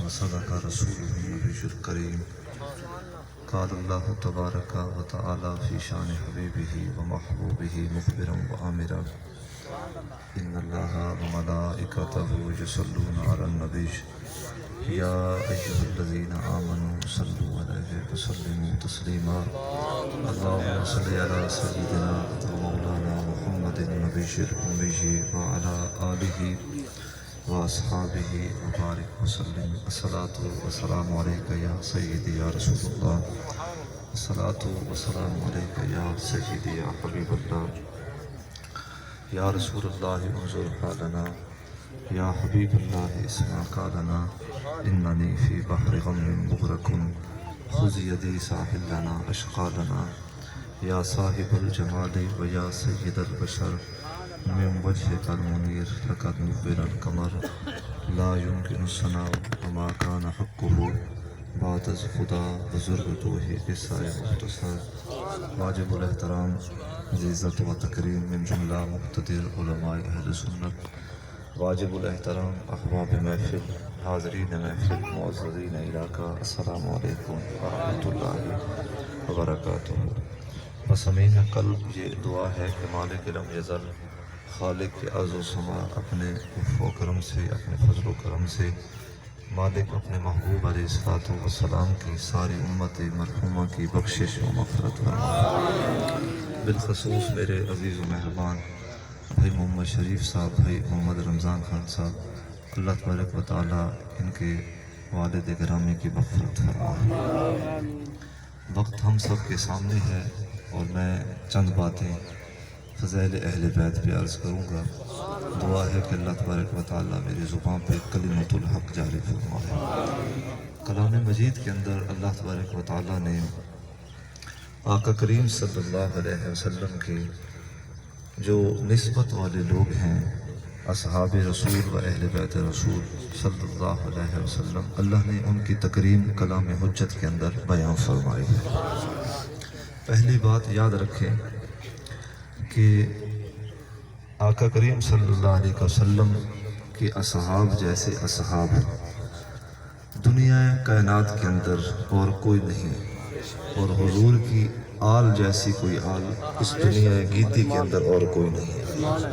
وصدق رسوله النبي الكريم. قال الله تبارك وتعالى في شان حبيبه ومحبوبه مخبرا وآمرا إن الله وملائكته يصلون على النبي يا أيها الذين آمنوا صلوا عليه وسلموا تسليما. اللهم صل على سيدنا ومولانا محمد النبي الأمي وعلى آله وأصحابه وبارك وسلم. الصلاة والسلام عليك يا سيدي يا رسول الله. الصلاة والسلام عليك يا سيدي يا حبيب الله. يا رسول الله انظر حالنا. يا حبيب الله اسمع قالنا. إنني في بحر غم مغرق خذ يدي ساحلنا أشقالنا. يا صاحب الجمال ويا سيد البشر من وجهك المنير لقد نبر القمر. لا يمكن الثناء وما كان حقه بعد خدا بزرگتوه قصہ مختصر. واجب الاحترام عزت و تکریم من جملہ مقتدر علماء اہل سنت. واجب الاحترام احباب محفل حاضرین محفل معززین علاقہ السلام علیکم ورحمۃ اللہ وبرکاتہ. بسمین قلب یہ دعا ہے کہ مالک لم یزل خالق کے عرض و سما اپنے عفو و کرم سے اپنے فضل و کرم سے مالک اپنے محبوب علیہ الصلوۃ والسلام کی ساری امت مرحومہ کی بخشش و مغفرت فرمائے. بالخصوص میرے عزیز و مہربان بھائی محمد شریف صاحب، بھائی محمد رمضان خان صاحب، اللہ تبارک و تعالیٰ ان کے والد گرامی کی مغفرت فرمائے. وقت ہم سب کے سامنے ہے اور میں چند باتیں فضائل اہل بیت پہ عرض کروں گا. دعا ہے کہ اللہ تبارک و تعالیٰ میری زبان پہ کلمۃ الحق جاری فرمائے. کلام مجید کے اندر اللہ تبارک و تعالیٰ نے آقا کریم صلی اللہ علیہ وسلم کے جو نسبت والے لوگ ہیں اصحاب رسول و اہل بیت رسول صلی اللہ علیہ وسلم، اللہ نے ان کی تکریم کلام حجت کے اندر بیان فرمائی ہے. پہلی بات یاد رکھیں کہ آقا کریم صلی اللہ علیہ وسلم کے اصحاب جیسے اصحاب دنیا کائنات کے اندر اور کوئی نہیں، اور حضور کی آل جیسی کوئی آل اس دنیا گیتی کے اندر اور کوئی نہیں.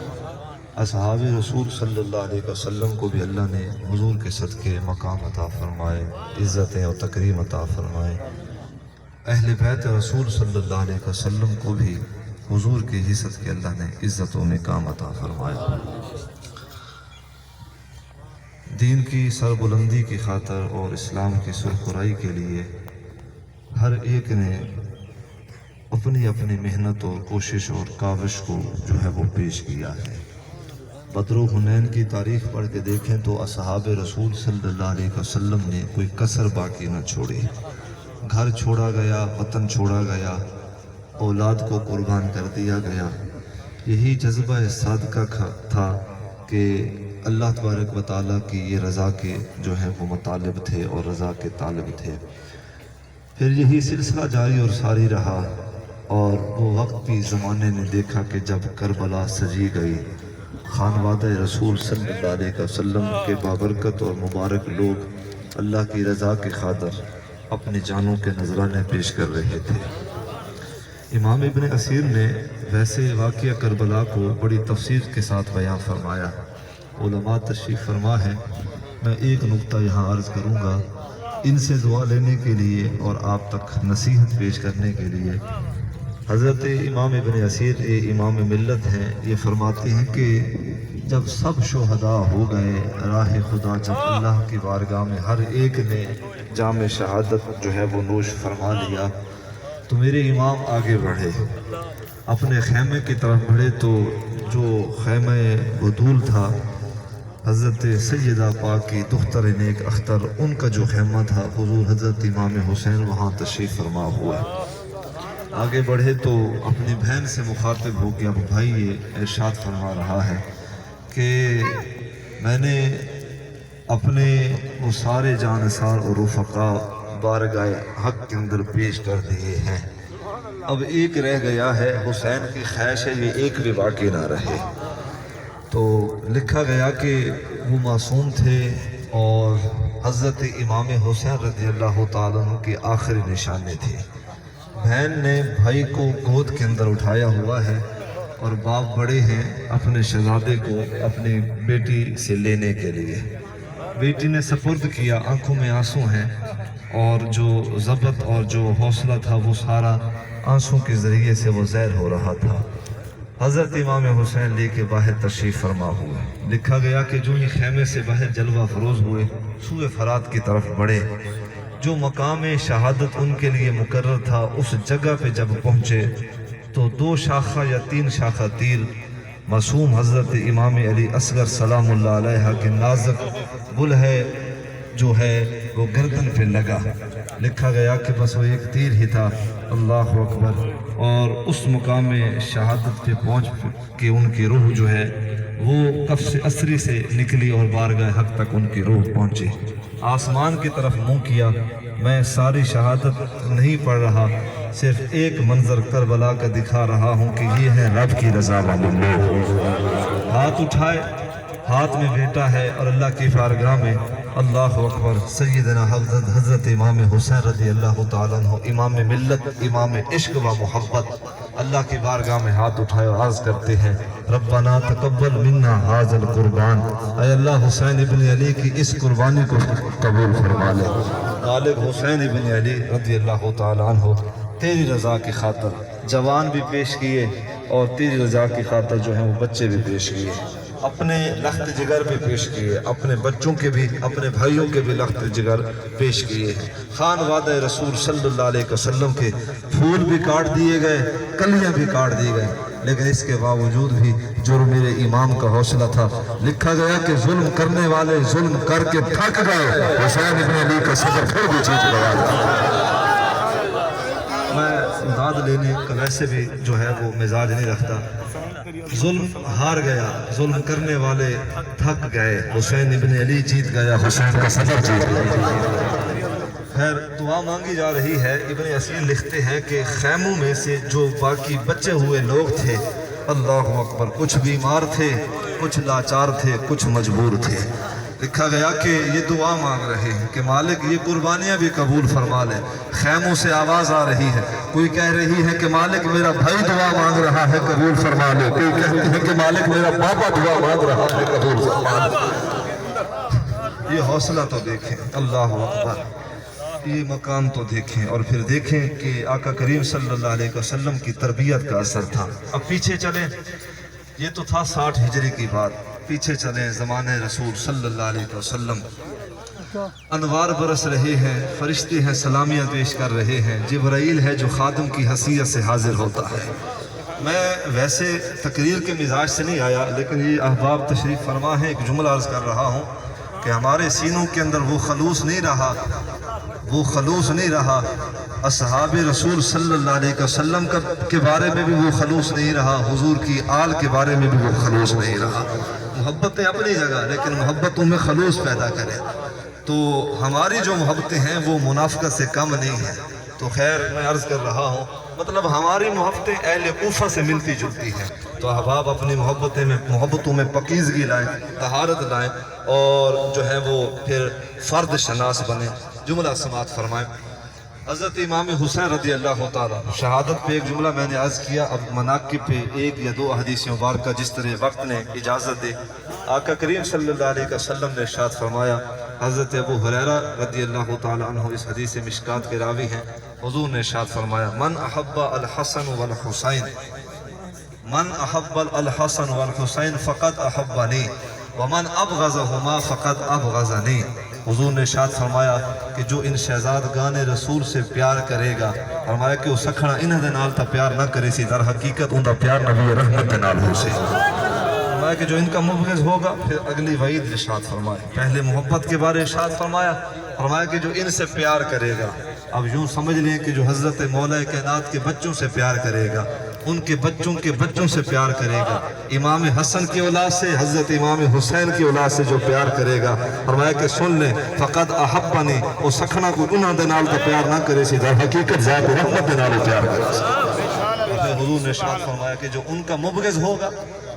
اصحاب رسول صلی اللہ علیہ وسلم کو بھی اللہ نے حضور کے صدقے مقام عطا فرمائے، عزتیں اور تکریم عطا فرمائے. اہل بیت رسول صلی اللہ علیہ وسلم کو بھی حضور کے ہی صدقے اللہ نے عزت و مقام عطا فرمایا. دین کی سربلندی کی خاطر اور اسلام کی سرخرائی کے لیے ہر ایک نے اپنی اپنی محنت اور کوشش اور کاوش کو جو ہے وہ پیش کیا ہے. بدر و حنین کی تاریخ پڑھ کے دیکھیں تو اصحاب رسول صلی اللہ علیہ وسلم نے کوئی کسر باقی نہ چھوڑی. گھر چھوڑا گیا، وطن چھوڑا گیا، اولاد کو قربان کر دیا گیا. یہی جذبہ صادقہ تھا کہ اللہ تبارک و تعالیٰ کی یہ رضا کے جو ہیں وہ مطالب تھے اور رضا کے طالب تھے. پھر یہی سلسلہ جاری اور ساری رہا، اور وہ وقت بھی زمانے نے دیکھا کہ جب کربلا سجی گئی، خانوادہ رسول صلی اللہ علیہ وسلم کے بابرکت اور مبارک لوگ اللہ کی رضا کی خاطر اپنی جانوں کے نذرانے پیش کر رہے تھے. امام ابن اسیر نے ویسے واقعہ کربلا کو بڑی تفصیل کے ساتھ بیان فرمایا. علماء تشریف فرما ہے. میں ایک نقطہ یہاں عرض کروں گا ان سے دعا لینے کے لیے اور آپ تک نصیحت پیش کرنے کے لیے. حضرت امام ابن اسیر امام ملت ہیں. یہ فرماتے ہیں کہ جب سب شہداء ہو گئے راہ خدا، جب اللہ کی بارگاہ میں ہر ایک نے جام شہادت جو ہے وہ نوش فرما لیا، تو میرے امام آگے بڑھے، اپنے خیمے کی طرف بڑھے. تو جو خیمہ بدول تھا حضرت سیدہ پاک کی دختر نیک اختر، ان کا جو خیمہ تھا، حضور حضرت امام حسین وہاں تشریف فرما ہوا. آگے بڑھے تو اپنی بہن سے مخاطب ہو کے اب بھائی یہ ارشاد فرما رہا ہے کہ میں نے اپنے وہ سارے جانثار اور رفقا بارگاہ حق کے اندر پیش کر دیے ہیں. اب ایک رہ گیا ہے، حسین کی خواہش ہے یہ ایک بھی باقی نہ رہے. تو لکھا گیا کہ وہ معصوم تھے اور حضرت امام حسین رضی اللہ تعالیٰ عنہ کی آخری نشانی تھی۔ بہن نے بھائی کو گود کے اندر اٹھایا ہوا ہے اور باپ بڑے ہیں اپنے شہزادے کو اپنی بیٹی سے لینے کے لیے۔ بیٹی نے سپرد کیا، آنکھوں میں آنسو ہیں، اور جو ضبط اور جو حوصلہ تھا وہ سارا آنسوں کے ذریعے سے وہ زہر ہو رہا تھا۔ حضرت امام حسین لے کے باہر تشریف فرما ہوئے۔ لکھا گیا کہ جو ہی خیمے سے باہر جلوہ فروز ہوئے سوئے فرات کی طرف بڑھے۔ جو مقام شہادت ان کے لیے مقرر تھا اس جگہ پہ جب پہنچے تو 2 شاخہ یا 3 شاخہ تیر معصوم حضرت امام علی اصغر سلام اللہ علیہ کے نازک بلہے جو ہے وہ گردن پہ لگا۔ لکھا گیا کہ بس وہ ایک تیر ہی تھا، اللہ اکبر، اور اس مقام شہادت پہ پہنچ کے ان کی روح جو ہے وہ قفس عصری سے نکلی اور بارگاہ حق تک ان کی روح پہنچی۔ آسمان کی طرف منہ کیا، میں ساری شہادت نہیں پڑھ رہا، صرف ایک منظر کربلا کا دکھا رہا ہوں کہ یہ ہے رب کی رضا و منظور۔ ہاتھ اٹھائے، ہاتھ میں بیٹا ہے اور اللہ کی بارگاہ میں اللہ اکبر سیدنا حضرت امام حسین رضی اللہ تعالیٰ عنہ امام ملت، امام عشق و محبت، اللہ کی بارگاہ میں ہاتھ اٹھائے اور عرض کرتے ہیں ربنا تقبل منا ھذا القربان، اے اللہ حسین ابن علی کی اس قربانی کو قبول فرما لے۔ غالب حسین ابن علی رضی اللہ تعالیٰ عنہ تیری رضا کی خاطر جوان بھی پیش کیے اور تیری رضا کی خاطر جو ہیں وہ بچے بھی پیش کیے، اپنے لخت جگر بھی پیش کیے، اپنے بچوں کے بھی، اپنے بھائیوں کے بھی لخت جگر پیش کیے۔ خانوادہ رسول صلی اللہ علیہ وسلم کے پھول بھی کاٹ دیے گئے، کلیاں بھی کاٹ دی گئے، لیکن اس کے باوجود بھی جو میرے امام کا حوصلہ تھا، لکھا گیا کہ ظلم کرنے والے ظلم کر کے تھک گئے، حسین ابن علی کا صبر پھر بھی جیت گیا۔ میں داد لینے کا ویسے بھی جو ہے وہ مزاج نہیں رکھتا، ظلم ہار گیا، ظلم کرنے والے تھک گئے، حسین ابن علی جیت گیا، حسین کا صبر جیت گیا۔ خیر دعا مانگی جا رہی ہے۔ ابن اسیر لکھتے ہیں کہ خیموں میں سے جو باقی بچے ہوئے لوگ تھے، اللہ اکبر، کچھ بیمار تھے، کچھ لاچار تھے، کچھ مجبور تھے۔ لکھا گیا کہ یہ دعا مانگ رہے ہیں کہ مالک یہ قربانیاں بھی قبول فرما لے۔ خیموں سے آواز آ رہی ہے، کوئی کہہ رہی ہے کہ مالک میرا بھائی دعا مانگ رہا ہے قبول فرما لے، کوئی کہتی ہے کہ مالک میرا بابا دعا مانگ رہا ہے قبول فرما لے۔ یہ حوصلہ تو دیکھیں، اللہ اکبر، یہ مقام تو دیکھیں، اور پھر دیکھیں کہ آقا کریم صلی اللہ علیہ وسلم کی تربیت کا اثر تھا۔ اب پیچھے چلیں، یہ تو تھا 60 ہجری کی بات، پیچھے چلیں زمانے رسول صلی اللہ علیہ وسلم، انوار برس رہے ہیں، فرشتے ہیں سلامیاں پیش کر رہے ہیں، جبرائیل ہے جو خادم کی حیثیت سے حاضر ہوتا ہے۔ میں ویسے تقریر کے مزاج سے نہیں آیا، لیکن یہ احباب تشریف فرما ہے، ایک جملہ عرض کر رہا ہوں کہ ہمارے سینوں کے اندر وہ خلوص نہیں رہا، وہ خلوص نہیں رہا، اصحاب رسول صلی اللہ علیہ وسلم کے بارے میں بھی وہ خلوص نہیں رہا، حضور کی آل کے بارے میں بھی وہ خلوص نہیں رہا۔ محبتیں اپنی جگہ، لیکن محبتوں میں خلوص پیدا کریں، تو ہماری جو محبتیں ہیں وہ منافقت سے کم نہیں ہیں۔ تو خیر میں عرض کر رہا ہوں، مطلب ہماری محبتیں اہل کوفہ سے ملتی جلتی ہیں، تو احباب اپنی محبتوں میں پاکیزگی لائیں، طہارت لائیں، اور جو ہے وہ پھر فرد شناس بنیں۔ جملہ سماعت فرمائیں۔ حضرت امام حسین رضی اللہ تعالیٰ شہادت پہ ایک جملہ میں نے عرض کیا، اب مناقب پہ 1 یا 2 حدیث مبارکہ جس طرح وقت نے اجازت دے۔ آقا کریم صلی اللہ علیہ وسلم نے ارشاد فرمایا، حضرت ابو ہریرہ رضی اللہ تعالیٰ عنہ اس حدیث مشکات کے راوی ہیں، حضور نے ارشاد فرمایا، من احب الحسن والحسین، من احب الحسن والحسین فقد احبنی ومن ابغضہما فقد ابغضنی۔ حضور نے ارشاد فرمایا کہ جو ان شہزادگان رسول سے پیار کرے گا، فرمایا کہ وہ سکھنا انہاں دے نال تا پیار نہ کرے سی، در حقیقت ان دا پیار نبی رحمت دے نال ہو سی۔ فرمایا کہ جو ان کا مبغض ہوگا، پھر اگلی وعید ارشاد فرمایا، پہلے محبت کے بارے ارشاد فرمایا کہ جو ان سے پیار کرے گا، اب یوں سمجھ لیں کہ جو حضرت مولا کائنات کے بچوں سے پیار کرے گا، ان کے بچوں سے پیار کرے گا، امام حسن کی اولاد سے، حضرت امام حسین کی اولاد سے جو پیار کرے گا، فرمایا کہ سن لیں، فقد احبنی، او سکھنا کو انہاں دے نال کا پیار نہ کرے سی، در حقیقت ذات رحمت دے نال پیار کرے سی۔ پھر حضور نے ارشاد فرمایا کہ جو ان کا مبغض ہوگا،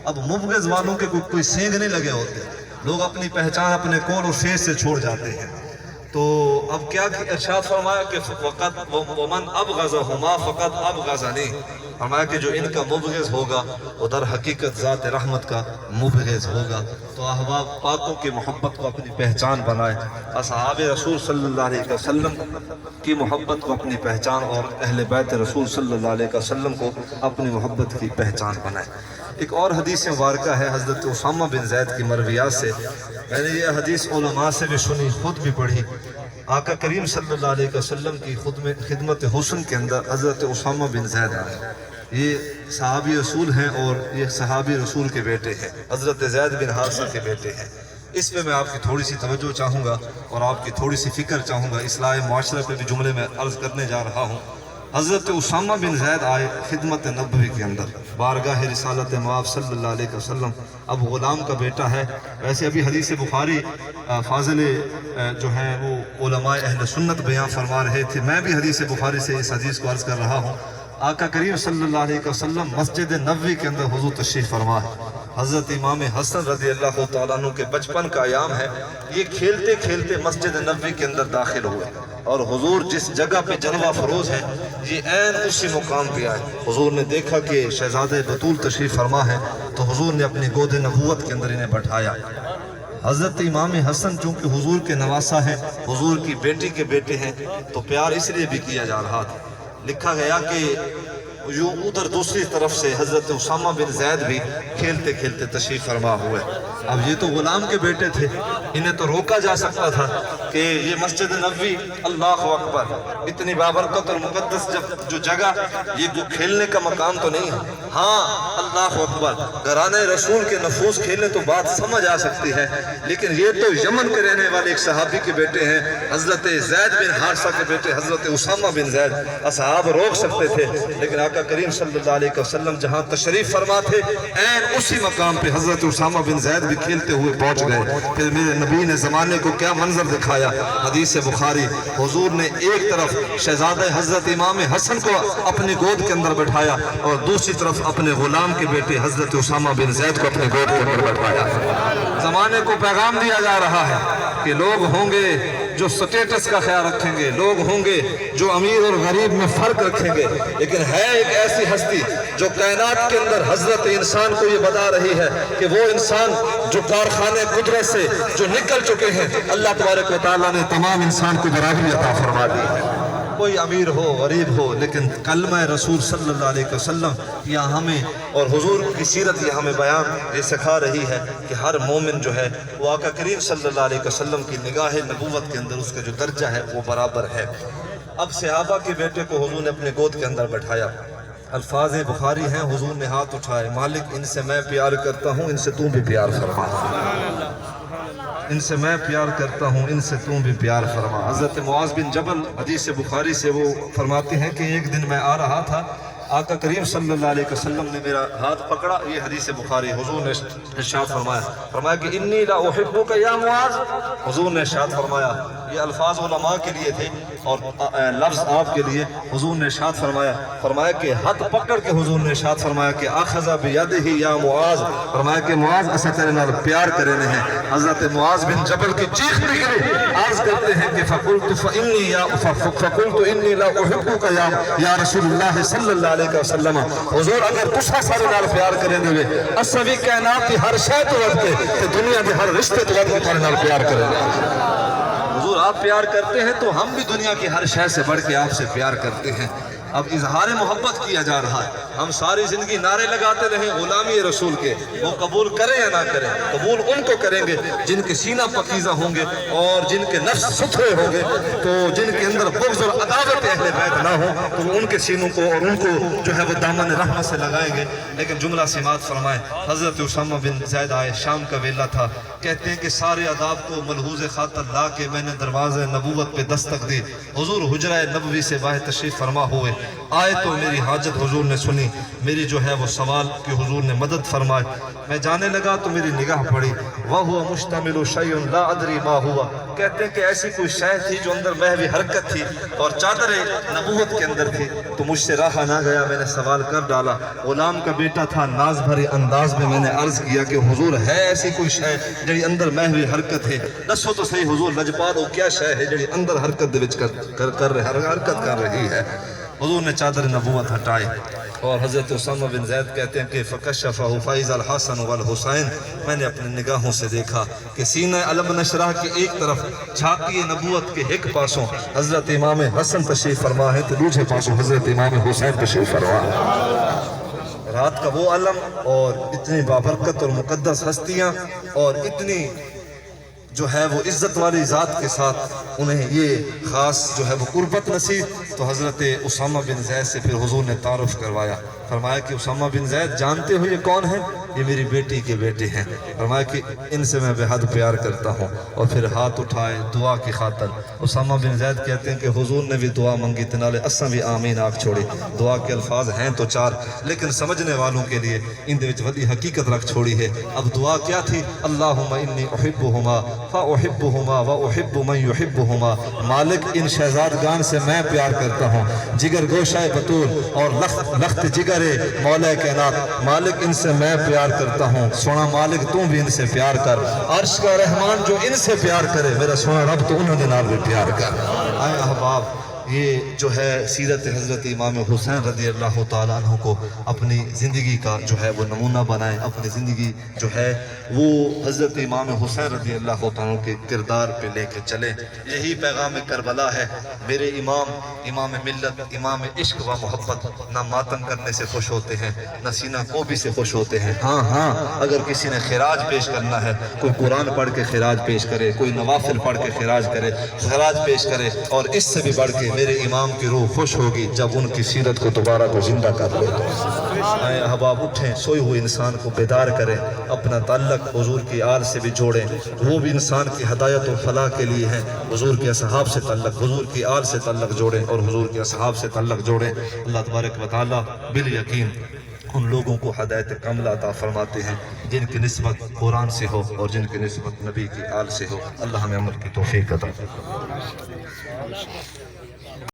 اب مبغض والوں کے کوئی سینگ نہیں لگے ہوتے، لوگ اپنی پہچان اپنے قول و فعل سے چھوڑ جاتے ہیں۔ تو اب کیا ارشاد فرمایا کہ فقط ومن ابغضہما فقط ابغضنی، فرمایا کہ جو ان کا مبغض ہوگا وہ در حقیقت ذات رحمت کا مبغض ہوگا۔ تو احباب پاکوں کی محبت کو اپنی پہچان بنائے، اصحاب رسول صلی اللہ علیہ وسلم کی محبت کو اپنی پہچان اور اہل بیت رسول صلی اللہ علیہ وسلم کو اپنی محبت کی پہچان بنائے۔ ایک اور حدیث مبارکہ ہے حضرت اسامہ بن زید کی مرویات سے، میں نے یہ حدیث علماء سے بھی سنی، خود بھی پڑھی۔ آقا کریم صلی اللہ علیہ وسلم کی خدمت حسن کے اندر حضرت اسامہ بن زید آئے۔ یہ صحابی رسول ہیں اور یہ صحابی رسول کے بیٹے ہیں، حضرت زید بن حارثہ کے بیٹے ہیں۔ اس پہ میں آپ کی تھوڑی سی توجہ چاہوں گا اور آپ کی تھوڑی سی فکر چاہوں گا، اصلاح معاشرہ پہ بھی جملے میں عرض کرنے جا رہا ہوں۔ حضرت اسامہ بن زید آئے خدمت نبوی کے اندر، بارگاہ رسالت مآب صلی اللہ علیہ وسلم، اب غلام کا بیٹا ہے۔ ویسے ابھی حدیث بخاری فاضل جو ہیں وہ علماء اہل سنت بیان فرما رہے تھے، میں بھی حدیث بخاری سے اس حدیث کو عرض کر رہا ہوں۔ آقا کریم صلی اللہ علیہ وسلم مسجد نبوی کے اندر حضور تشریف فرما ہے۔ حضرت امام حسن رضی اللہ تعالیٰ عنہ کے بچپن کا ایام ہے، یہ کھیلتے کھیلتے مسجد نبوی کے اندر داخل ہوئے اور حضور جس جگہ پہ جلوہ فروز ہے یہ عین اسی مقام پہ آئے۔ حضور نے دیکھا کہ شہزادہ بطول تشریف فرما ہے تو حضور نے اپنی گود نبوت کے اندر انہیں بٹھایا۔ حضرت امام حسن چونکہ حضور کے نواسا ہیں، حضور کی بیٹی کے بیٹے ہیں، تو پیار اس لیے بھی کیا جا رہا تھا۔ لکھا گیا کہ یوں ادھر دوسری طرف سے حضرت اسامہ بن زید بھی کھیلتے کھیلتے تشریف فرما ہوئے۔ اب یہ تو غلام کے بیٹے تھے، انہیں تو روکا جا سکتا تھا کہ یہ مسجد نبوی، اللہ اکبر، اتنی بابرکت اور مقدس جو جگہ، یہ جو کھیلنے کا مقام تو نہیں ہے۔ ہاں اللہ اکبر، گھرانے رسول کے نفوس کھیلنے تو بات سمجھ آ سکتی ہے، لیکن یہ تو یمن کے رہنے والے ایک صحابی کے بیٹے ہیں، حضرت زید بن حارثہ کے بیٹے حضرت اسامہ بن زید۔ اصحاب روک سکتے تھے لیکن آقا کریم صلی اللہ علیہ وسلم جہاں تشریف فرما تھے عین اسی مقام پہ حضرت اسامہ بن زید بھی کھیلتے ہوئے پہنچ گئے۔ پھر میرے نبی نے زمانے کو کیا منظر دکھایا، حدیث بخاری، حضور نے ایک طرف شہزادہ حضرت امام حسن کو اپنی گود کے اندر بٹھایا اور دوسری طرف اپنے غلام کے بیٹے حضرت اسامہ بن زید کو اپنے گود کے اندر بٹھایا۔ زمانے کو پیغام دیا جا رہا ہے کہ لوگ ہوں گے جو سٹیٹس کا خیال رکھیں گے، لوگ ہوں گے جو امیر اور غریب میں فرق رکھیں گے، لیکن ہے ایک ایسی ہستی جو کائنات کے اندر حضرت انسان کو یہ بتا رہی ہے کہ وہ انسان جو کارخانے قدرت سے جو نکل چکے ہیں، اللہ تبارک و تعالیٰ نے تمام انسان کو برابری عطا فرما دی ہے۔ کوئی امیر ہو غریب ہو، لیکن کلمہ رسول صلی اللہ علیہ وسلم یہ ہمیں اور حضور کی سیرت یہ ہمیں بیان یہ سکھا رہی ہے کہ ہر مومن جو ہے وہ آقا کریم صلی اللہ علیہ وسلم کی نگاہ نبوت کے اندر اس کا جو درجہ ہے وہ برابر ہے۔ اب صحابہ کے بیٹے کو حضور نے اپنے گود کے اندر بٹھایا۔ الفاظ بخاری ہیں، حضور نے ہاتھ اٹھائے، مالک ان سے میں پیار کرتا ہوں، ان سے تم بھی پیار فرما، ان سے میں پیار کرتا ہوں، ان سے تم بھی پیار فرما۔ حضرت معاذ بن جبل حدیث بخاری سے وہ فرماتے ہیں کہ ایک دن میں آ رہا تھا، آقا کریم صلی اللہ علیہ وسلم نے میرا ہاتھ پکڑا، یہ حدیث بخاری، حضور نے ارشاد فرمایا کہ انی لا احبک یا معاذ، حضور نے ارشاد فرمایا، یہ الفاظ علماء کے لیے تھے اور لفظ آپ کے لیے، حضور نے ارشاد فرمایا کہ ہاتھ پکڑ کے حضور نے ارشاد فرمایا کہ اخذ بیدہ یا معاذ، فرمایا کہ معاذ اسے تیرے نال پیار کرنے ہیں۔ حضرت معاذ بن جبل کی چیخ نکلی، عرض کرتے ہیں کہ فقلت انی لا احبک یا رسول اللہ صلی اللہ علیہ وسلم، حضور اگر تسا سارے نال پیار کریں گے اسوی کائنات کی ہر شے تو ود کے تے دنیا کے ہر رشتے تو ود کے تھوڑے نال پیار کریں گے۔ حضور آپ پیار کرتے ہیں تو ہم بھی دنیا کی ہر شے سے بڑھ کے آپ سے پیار کرتے ہیں۔ اب اظہار محبت کیا جا رہا ہے، ہم ساری زندگی نعرے لگاتے رہیں غلامی رسول کے، وہ قبول کریں یا نہ کریں، قبول ان کو کریں گے جن کے سینہ پاکیزہ ہوں گے اور جن کے نفس ستھرے ہوں گے، تو جن کے اندر بغض اور عداوت اہل بیت نہ ہو تو ان کے سینوں کو اور ان کو جو ہے وہ دامن رحمت سے لگائیں گے۔ لیکن جملہ سماعت فرمائیں، حضرت اسامہ بن زید آئے، شام کا ویلہ تھا، کہتے ہیں کہ سارے عذاب کو ملحوظ خاطر لا کے میں نے دروازے نبوت پہ دستک دی، حضور حجرہ نبوی سے باہر تشریف فرما ہوئے، آئے تو میری حاجت حضور نے سنی، میری جو ہے وہ سوال کہ حضور نے مدد فرمائے۔ میں جانے لگا تو میری نگاہ پڑی، وَهُوَ مُشْتَمِلُ شَيْءٌ لَا أَدْرِي مَا هُوَ، کہتے ہیں کہ ایسی کوئی شے تھی جو اندر محوی حرکت تھی اور چادر نبوت کے اندر تھی، تو مجھ سے رہا نہ گیا، میں نے سوال کر ڈالا۔ غلام کا بیٹا تھا، ناز بھرے انداز میں نے عرض کیا کہ حضور ہے ایسی کوئی شے جڑی اندر محوی حرکت ہے؟ دسو تو صحیح حضور، لجپالو کیا شے ہے جڑی اندر حرکت دے وچ حرکت کر رہی ہے؟ حضور نے چادر نبوت ہٹائی اور حضرت اسامہ بن زید کہتے ہیں کہ فَكَشَّفَهُ فَإِذَا الْحَسَنُ وَالْحُسَيْنُ، میں نے اپنی نگاہوں سے دیکھا کہ سینہ علم نشرہ کے ایک طرف چھاتی نبوت کے ایک پاسوں حضرت امام حسن تشریف فرما ہے تو دوسرے پاسوں حضرت امام حسین تشریف فرما ہے۔ رات کا وہ علم اور اتنی بابرکت اور مقدس ہستیاں اور اتنی جو ہے وہ عزت والی ذات کے ساتھ انہیں یہ خاص جو ہے وہ قربت نصیب، تو حضرت اسامہ بن زید سے پھر حضور نے تعارف کروایا، فرمایا کہ اسامہ بن زید جانتے ہو یہ کون ہیں؟ یہ میری بیٹی کے بیٹے ہیں۔ فرمایا کہ ان سے میں بے حد پیار کرتا ہوں، اور پھر ہاتھ اٹھائے دعا کی خاطر۔ اسامہ بن زید کہتے ہیں کہ حضور نے بھی دعا منگی، تنالے اساں بھی آمین آکھ چھوڑی۔ دعا کے الفاظ ہیں تو چار، لیکن سمجھنے والوں کے لیے ان دے وچ وڈی حقیقت رکھ چھوڑی ہے۔ اب دعا کیا تھی؟ اللہم انی احبہما فاحبہما واحب من یحبہما، مالک ان شہزادگان سے میں پیار کرتا ہوں، جگر گوشہ بطول اور لخت جگر مولا کائنات، مالک ان سے میں پیار کرتا ہوں، سونا مالک تو بھی ان سے پیار کر، عرش کا رحمان جو ان سے پیار کرے، میرا سونا رب تو انہوں نے نال بھی پیار کر۔ آئے احباب، یہ جو ہے سیرت حضرت امام حسین رضی اللہ تعالیٰ عنہ کو اپنی زندگی کا جو ہے وہ نمونہ بنائیں، اپنی زندگی جو ہے وہ حضرت امام حسین رضی اللہ تعالیٰ عنہ کے کردار پہ لے کے چلیں۔ یہی پیغام کربلا ہے۔ میرے امام ملت، امام عشق و محبت نہ ماتم کرنے سے خوش ہوتے ہیں، نہ سینہ کوبی سے خوش ہوتے ہیں۔ ہاں اگر کسی نے خراج پیش کرنا ہے، کوئی قرآن پڑھ کے خراج پیش کرے، کوئی نوافل پڑھ کے خراج پیش کرے، اور اس سے بھی بڑھ کے میرے امام کی روح خوش ہوگی جب ان کی سیرت کو دوبارہ کو زندہ کر لے۔ آئے احباب، اٹھیں، سوئے ہوئے انسان کو بیدار کریں، اپنا تعلق حضور کی آل سے بھی جوڑیں۔ وہ بھی انسان کی ہدایت و فلاح کے لیے ہیں۔ حضور کے اصحاب سے تعلق، حضور کی آل سے تعلق جوڑیں اور حضور کے اصحاب سے تعلق جوڑیں۔ اللہ تبارک و تعالیٰ بالیقین ان لوگوں کو ہدایت کاملہ عطا فرماتے ہیں جن کی نسبت قرآن سے ہو اور جن کی نسبت نبی کی آل سے ہو۔ اللہ ہمیں عمل کی توفیق عطا فرمائے۔